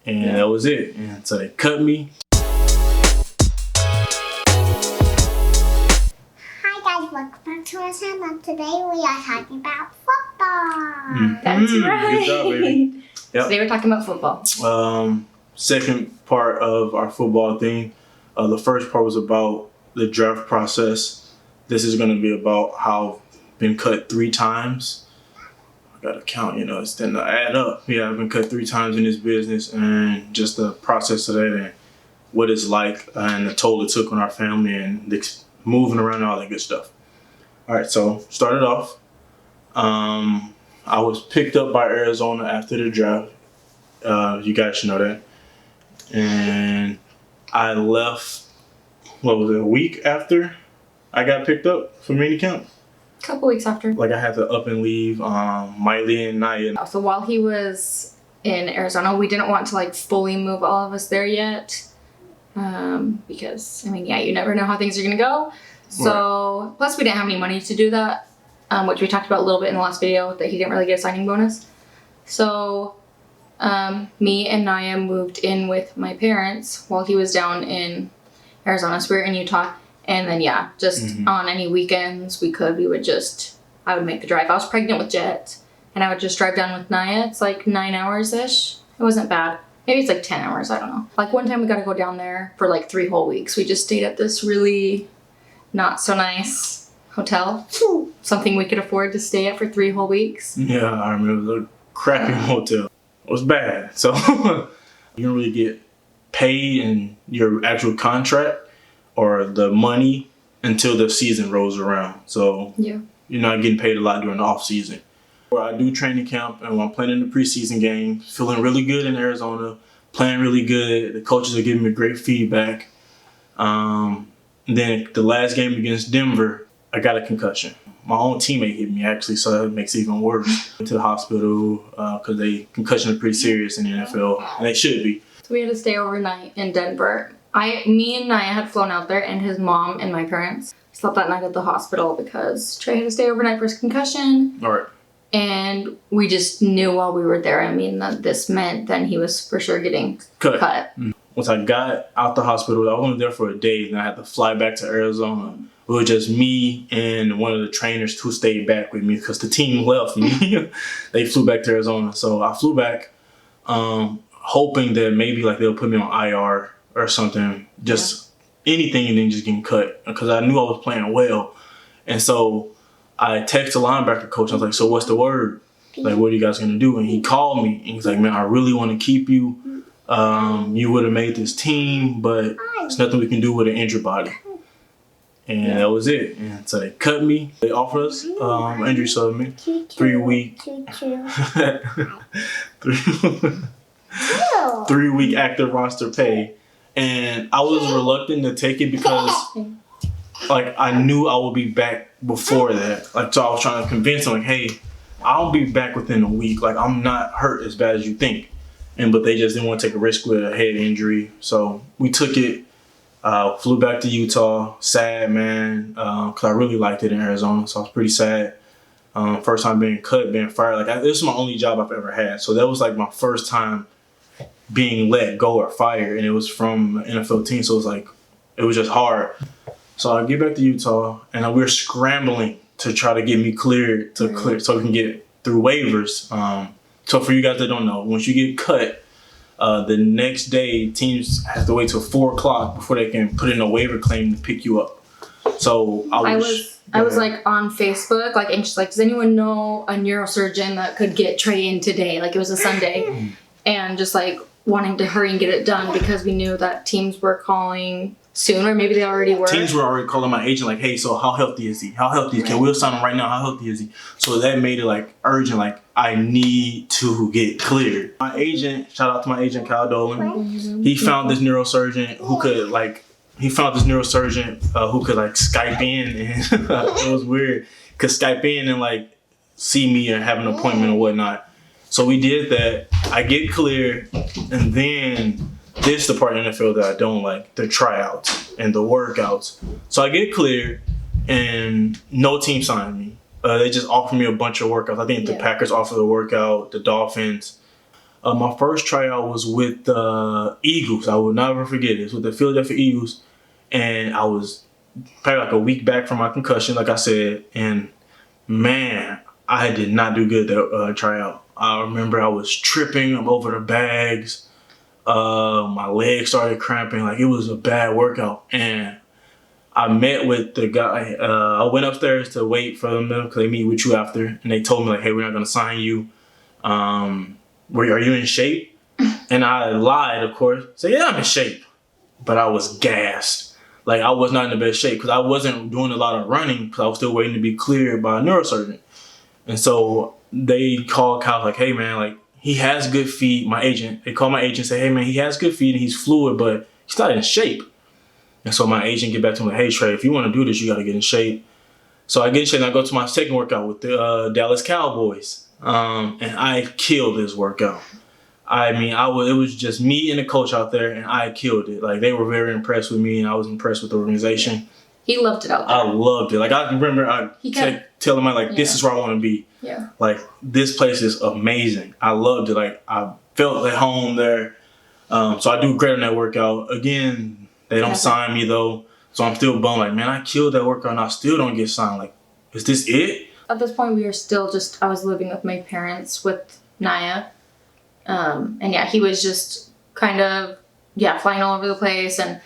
And that was it. And so they cut me. Hi guys, welcome back to our channel. Today we are talking about football. That's right. Good job, baby. Yep. Today we're talking about football. Second part of our football thing. The first part was about the draft process. This is going to be about how I've been cut 3 times. I got to count, it's tending to add up. Yeah, I've been cut 3 times in this business, and just the process of that and what it's like and the toll it took on our family and moving around and all that good stuff. All right, so started off. I was picked up by Arizona after the draft. You guys should know that. And I left, a week after I got picked up for minicamp? A couple weeks after. Like I had to up and leave Miley and Naya. So while he was in Arizona, we didn't want to fully move all of us there yet. Because, you never know how things are going to go. So, right. Plus we didn't have any money to do that, which we talked about a little bit in the last video, that he didn't really get a signing bonus. So, me and Naya moved in with my parents while he was down in Arizona. So we were in Utah. And then, on any weekends I would make the drive. I was pregnant with Jet, and I would just drive down with Naya. It's 9 hours-ish. It wasn't bad. Maybe it's 10 hours, I don't know. One time we got to go down there for 3 whole weeks. We just stayed at this really not so nice hotel. Something we could afford to stay at for 3 whole weeks. Yeah, I remember. It was a crappy hotel. It was bad. So you don't really get paid in your actual contract or the money until the season rolls around. So you're not getting paid a lot during the off season. I do training camp, and I'm playing in the preseason game, feeling really good in Arizona, playing really good. The coaches are giving me great feedback. Then the last game against Denver, I got a concussion. My own teammate hit me, actually, so that makes it even worse. Went to the hospital because concussions are pretty serious in the NFL, and they should be. So we had to stay overnight in Denver. Me and Naya had flown out there, and his mom and my parents slept that night at the hospital because Trey had to stay overnight for his concussion. All right. And we just knew while we were there, that this meant then he was for sure getting cut. Once I got out the hospital, I was only there for a day, and I had to fly back to Arizona. It was just me and one of the trainers who stayed back with me because the team left me. They flew back to Arizona. So I flew back hoping that maybe they'll put me on IR or something, just anything, and then just getting cut, because I knew I was playing well. And so I texted the linebacker coach. I was like, so what's the word? What are you guys going to do? And he called me, and he's like, man, I really want to keep you. You would have made this team, but there's nothing we can do with an injured body. And that was it. And so they cut me. They offered us injury supplement, 3 week, 3 week active roster pay. And I was reluctant to take it because I knew I would be back before that. So I was trying to convince him, hey, I'll be back within a week. I'm not hurt as bad as you think. But they just didn't want to take a risk with a head injury. So we took it, flew back to Utah. Sad, man, because I really liked it in Arizona. So I was pretty sad. First time being cut, being fired. This is my only job I've ever had. So that was my first time being let go or fired, and it was from an NFL team. So it was just hard. So I get back to Utah, and we're scrambling to try to get me cleared so we can get through waivers. So for you guys that don't know, once you get cut, the next day teams have to wait till 4 o'clock before they can put in a waiver claim to pick you up. So I was on Facebook, anxious, does anyone know a neurosurgeon that could get Trey in today? It was a Sunday, and just wanting to hurry and get it done because we knew that teams were calling soon, or maybe they already were. Teams were already calling my agent hey, so how healthy is he? How healthy? Can we sign him right now? How healthy is he? So that made it urgent. I need to get cleared. My agent, shout out to my agent Kyle Dolan. He found this neurosurgeon who could Skype in, and it was weird. Could Skype in and see me and have an appointment or whatnot. So we did that. I get cleared, and then this is the part of the NFL that I don't like, the tryouts and the workouts. So I get cleared, and no team signed me. They just offered me a bunch of workouts. I think the Packers offered a workout, the Dolphins. My first tryout was with the Eagles. I will never forget it. It was with the Philadelphia Eagles, and I was probably like a week back from my concussion, like I said, and man, I did not do good that tryout. I remember I was tripping over the bags. My legs started cramping. Like, it was a bad workout. And I met with the guy. I went upstairs to wait for them because they meet with you after. And they told me, like, hey, we're not going to sign you. Are you in shape? And I lied, of course. Said, yeah, I'm in shape. But I was gassed. Like, I was not in the best shape because I wasn't doing a lot of running because I was still waiting to be cleared by a neurosurgeon. And so they called Kyle, like, hey, man, like, he has good feet. My agent, they called my agent and say, hey, man, he has good feet and he's fluid, but he's not in shape. And so my agent get back to him like, hey, Trey, if you want to do this, you got to get in shape. So I get in shape and I go to my second workout with the Dallas Cowboys. And I killed this workout. I mean, it was just me and the coach out there, and I killed it. Like, they were very impressed with me, and I was impressed with the organization. He loved it out there. I loved it. Like, I remember telling him, like, this is where I want to be. Yeah. Like, this place is amazing. I loved it. Like, I felt at home there. So I do great on that workout. Again, they don't sign me, though. So I'm still bummed. Like, man, I killed that workout, and I still don't get signed. Like, is this it? At this point, we were still I was living with my parents with Naya. And yeah, he was just kind of, flying all over the place, and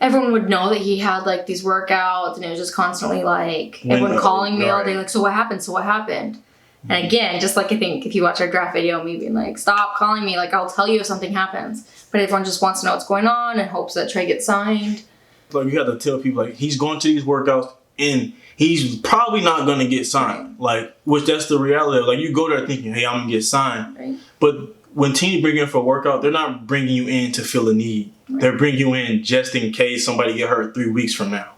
everyone would know that he had like these workouts, and it was just constantly like everyone calling me all day, like, so what happened? Mm-hmm. And again, just like I think if you watch our draft video, me being like, stop calling me, like, I'll tell you if something happens. But everyone just wants to know what's going on and hopes that Trey gets signed. Like, you have to tell people, like, he's going to these workouts and he's probably not going to get signed. Like, which that's the reality of, like, you go there thinking, hey, I'm going to get signed. Right. But when teams bring you in for a workout, they're not bringing you in to fill a need. Right. They're bringing you in just in case somebody get hurt 3 weeks from now.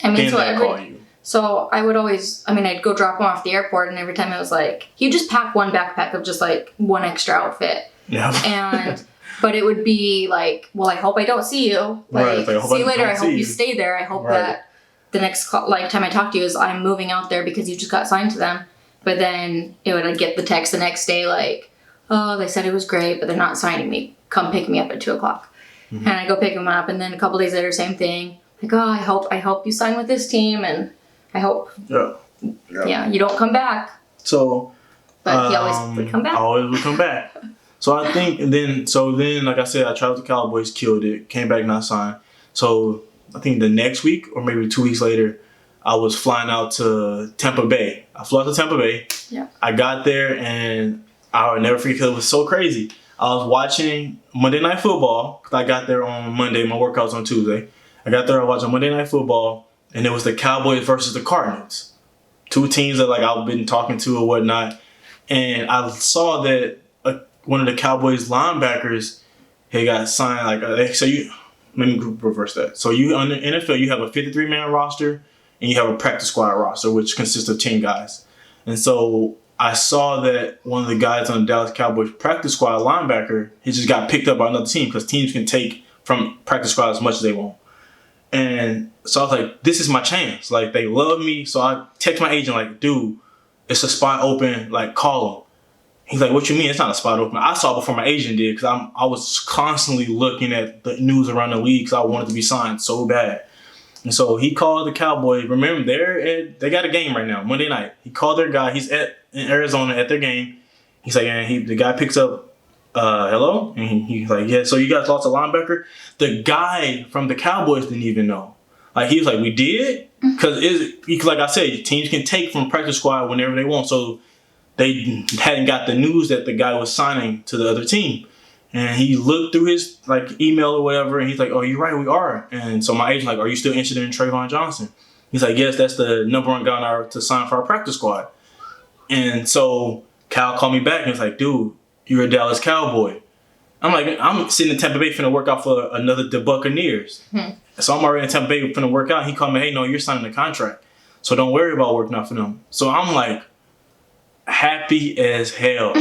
I mean, then call you. So I would always, I'd go drop him off the airport, and every time it was like, he'd just pack one backpack of just like one extra outfit. Yeah. But it would be like, well, I hope I don't see you. Like, right. See you later. I hope you stay there. I hope that the next time I talk to you is I'm moving out there because you just got signed to them. But then I'd get the text the next day like, oh, they said it was great, but they're not signing me. Come pick me up at 2:00. Mm-hmm. And I go pick him up, and then a couple days later, same thing. Like, oh, I hope you sign with this team, and I hope you don't come back. So, but he always would come back. Always would come back. So I think, then like I said, I tried with the Cowboys, killed it, came back not signed. So I think the next week or maybe 2 weeks later, I was flying out to Tampa Bay. I flew out to Tampa Bay. Yeah. I got there, and I would never forget because it was so crazy. I was watching Monday Night Football because I got there on Monday. My workout was on Tuesday. I got there, I watched Monday Night Football, and it was the Cowboys versus the Cardinals. Two teams that, like, I've been talking to or whatnot. And I saw that one of the Cowboys linebackers had got signed. Let me reverse that. So you on the NFL, you have a 53-man roster, and you have a practice squad roster, which consists of 10 guys. And so I saw that one of the guys on the Dallas Cowboys practice squad linebacker, he just got picked up by another team because teams can take from practice squad as much as they want. And so I was like, this is my chance. Like, they love me. So I text my agent, like, dude, it's a spot open. Like, call him. He's like, what you mean? It's not a spot open. I saw it before my agent did because I was constantly looking at the news around the league because I wanted to be signed so bad. And so he called the Cowboys. Remember, they got a game right now, Monday night. He called their guy. He's in Arizona at their game. He's like, and the guy picks up, hello? And he's like, yeah, so you guys lost a linebacker? The guy from the Cowboys didn't even know. Like, he was like, we did? Because, like I said, teams can take from practice squad whenever they want. So they hadn't got the news that the guy was signing to the other team. And he looked through his email or whatever, and he's like, oh, you're right, we are. And so my agent's like, are you still interested in Trayvon Johnson? He's like, yes, that's the number one guy to sign for our practice squad. And so Cal called me back and was like, dude, you're a Dallas Cowboy. I'm like, I'm sitting in Tampa Bay finna work out for the Buccaneers. So I'm already in Tampa Bay finna work out. He called me, hey, no, you're signing a contract. So don't worry about working out for them. So I'm like happy as hell.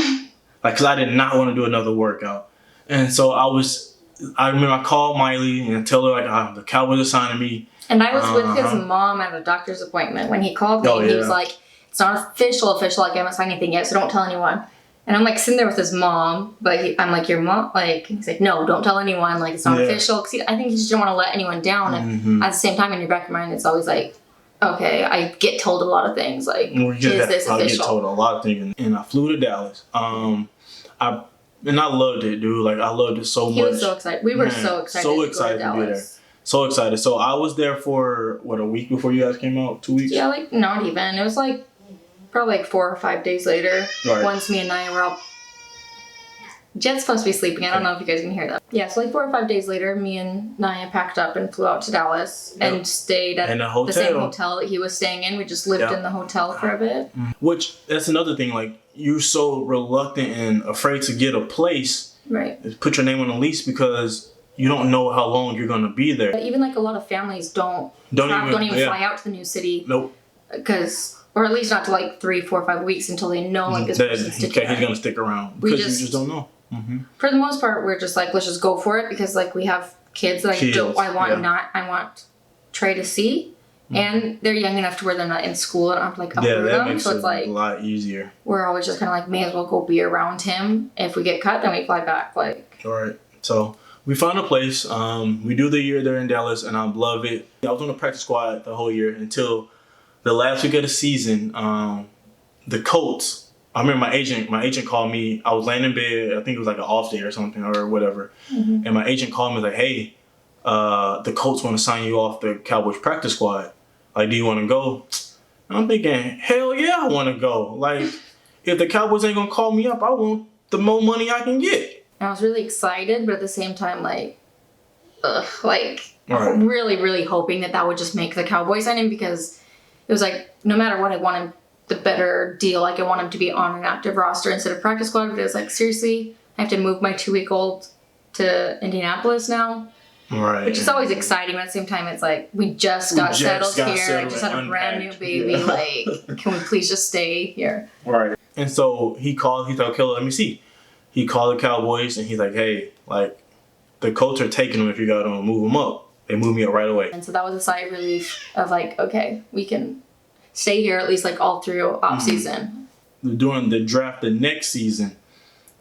Because I did not want to do another workout. And so I remember I called Miley and tell her, the Cowboys are signing me. And I was with his mom at a doctor's appointment when he called me. He was like, it's not official, like I haven't signed anything yet, so don't tell anyone. And I'm like sitting there with his mom, but I'm like, your mom, like, he's like, no, don't tell anyone, like, it's not official. Because I think he just didn't want to let anyone down. And at the same time, in your back of your mind, it's always like, okay, I get told a lot of things, like, is this official? I get told a lot of things. And I flew to Dallas. I loved it, dude. Like, I loved it so much. He was so excited. We were so excited. So excited to be there. So excited. So I was there for, what, a week before you guys came out? 2 weeks? Yeah, like, not even. It was like, probably like 4 or 5 days later. Right. Once me and Naya were all... Jed's supposed to be sleeping. I don't know if you guys can hear that. Yeah, so like 4 or 5 days later, me and Naya packed up and flew out to Dallas and stayed at the same hotel that he was staying in. We just lived in the hotel for a bit. Which, that's another thing. Like, you're so reluctant and afraid to get a place. Right. Put your name on the lease because you don't know how long you're going to be there. But even like a lot of families don't even fly out to the new city. Nope. Or at least not to like 3, 4, 5 weeks until they know like this person's sticking around. He's going to stick around. Because you just don't know. For the most part, we're just like, let's just go for it because like we have kids that I want Trey to see, and they're young enough to where they're not in school and I'm like uproot them. Makes so it's like a lot easier. We're always just kind of like, may as well go be around him. If we get cut, then we fly back. Like, all right. So we found a place. We do the year there in Dallas, and I love it. I was on the practice squad the whole year until the last week of the season. The Colts. I remember my agent called me. I was laying in bed. I think it was like an off day or something or whatever. And my agent called me like, hey, the Colts want to sign you off the Cowboys practice squad. Like, do you want to go? And I'm thinking, hell yeah, I want to go. Like, if the Cowboys ain't going to call me up, I want the more money I can get. I was really excited, but at the same time, really, really hoping that would just make the Cowboys sign him because it was like, no matter what, I wanted the better deal. Like, I want him to be on an active roster instead of practice squad. But it was like, seriously, I have to move my 2-week-old to Indianapolis now. Right. Which is always exciting, but at the same time, it's like, we just got settled here. I just had a brand new baby. Yeah. Like, can we please just stay here? Right. And so he called, he's like, okay, let me see. He called the Cowboys and he's like, hey, like, the Colts are taking him if you got to move him up. They moved me up right away. And so that was a sigh of relief of like, okay, we can stay here at least like all through off season. During the draft the next season,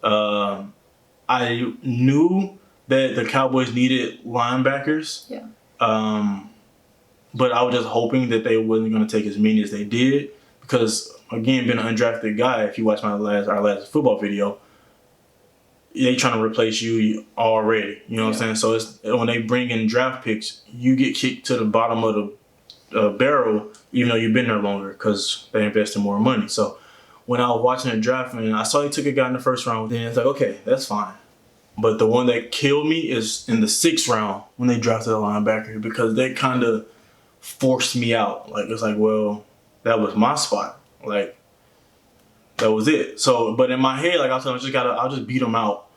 I knew that the Cowboys needed linebackers. Yeah. But I was just hoping that they wasn't going to take as many as they did because, again, being an undrafted guy, if you watch our last football video, they trying to replace you already. You know what I'm saying? So it's when they bring in draft picks, you get kicked to the bottom of the barrel, even though you've been there longer because they invested more money. So when I was watching the draft, and I saw they took a guy in the first round, then it's like, okay, that's fine. But the one that killed me is in the 6th round when they drafted a linebacker because they kind of forced me out. Like, it's like, well, that was my spot. Like, that was it. So, but in my head, like I was saying, I'll just beat them out.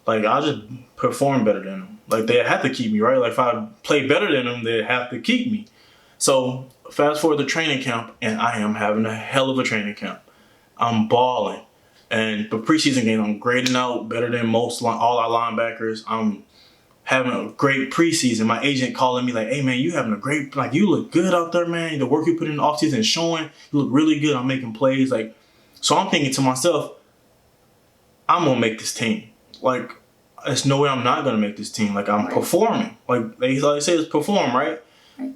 Like, I'll just perform better than them. Like, they have to keep me, right? Like, if I play better than them, they have to keep me. So, fast forward to training camp, and I am having a hell of a training camp. I'm balling. And the preseason game, I'm grading out better than all our linebackers. I'm having a great preseason. My agent calling me like, hey, man, you having a great, like, you look good out there, man. The work you put in the offseason is showing. You look really good. I'm making plays. Like, so I'm thinking to myself, I'm going to make this team. Like, there's no way I'm not going to make this team. Like, I'm performing. Like they say, it's perform, right?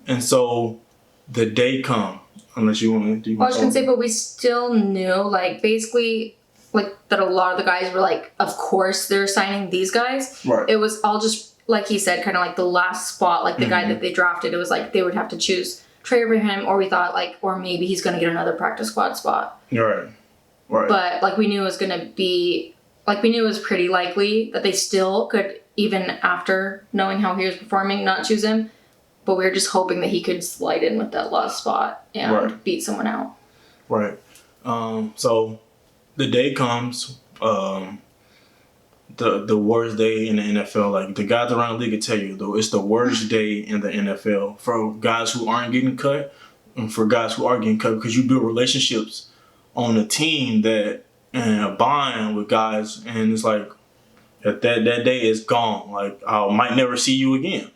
And so the day come, unless you want to. I was going to say, but we still knew, like, basically, like, that a lot of the guys were like, of course they're signing these guys. Right. It was all just, like he said, kind of like the last spot, like the guy that they drafted. It was like they would have to choose Trey over him, or we thought, like, or maybe he's going to get another practice squad spot. Right. But, like, we knew it was going to be, like, we knew it was pretty likely that they still could, even after knowing how he was performing, not choose him. But we were just hoping that he could slide in with that last spot and beat someone out. Right. So the day comes, the worst day in the NFL. Like, the guys around the league can tell you, though, it's the worst day in the NFL for guys who aren't getting cut and for guys who are getting cut because you build relationships on a team that and a bond with guys, and it's like that day is gone. Like, I might never see you again.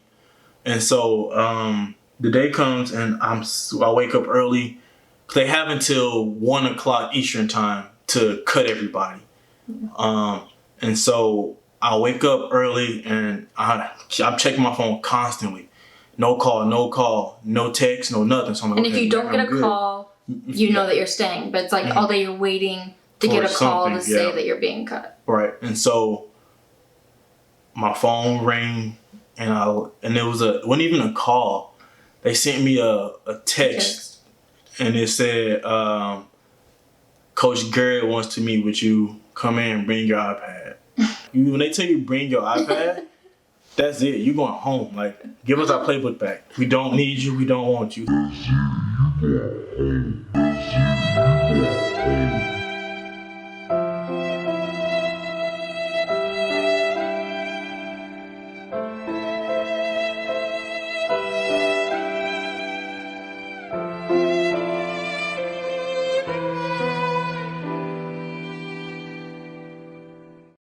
And so the day comes, and I wake up early. They have until 1:00 Eastern time to cut everybody. And so I wake up early and I'm checking my phone constantly. No call, no text, no nothing. So I'm like, And if okay, you don't man, get I'm a good. call, you know that you're staying. But it's like all day you're waiting to For get a call to something, say yeah. that you're being cut. Right. And so my phone rang and it wasn't even a call. They sent me a text and it said, Coach Garrett wants to meet with you. Come in and bring your iPad. When they tell you bring your iPad, that's it. You're going home. Like, give us our playbook back. We don't need you. We don't want you.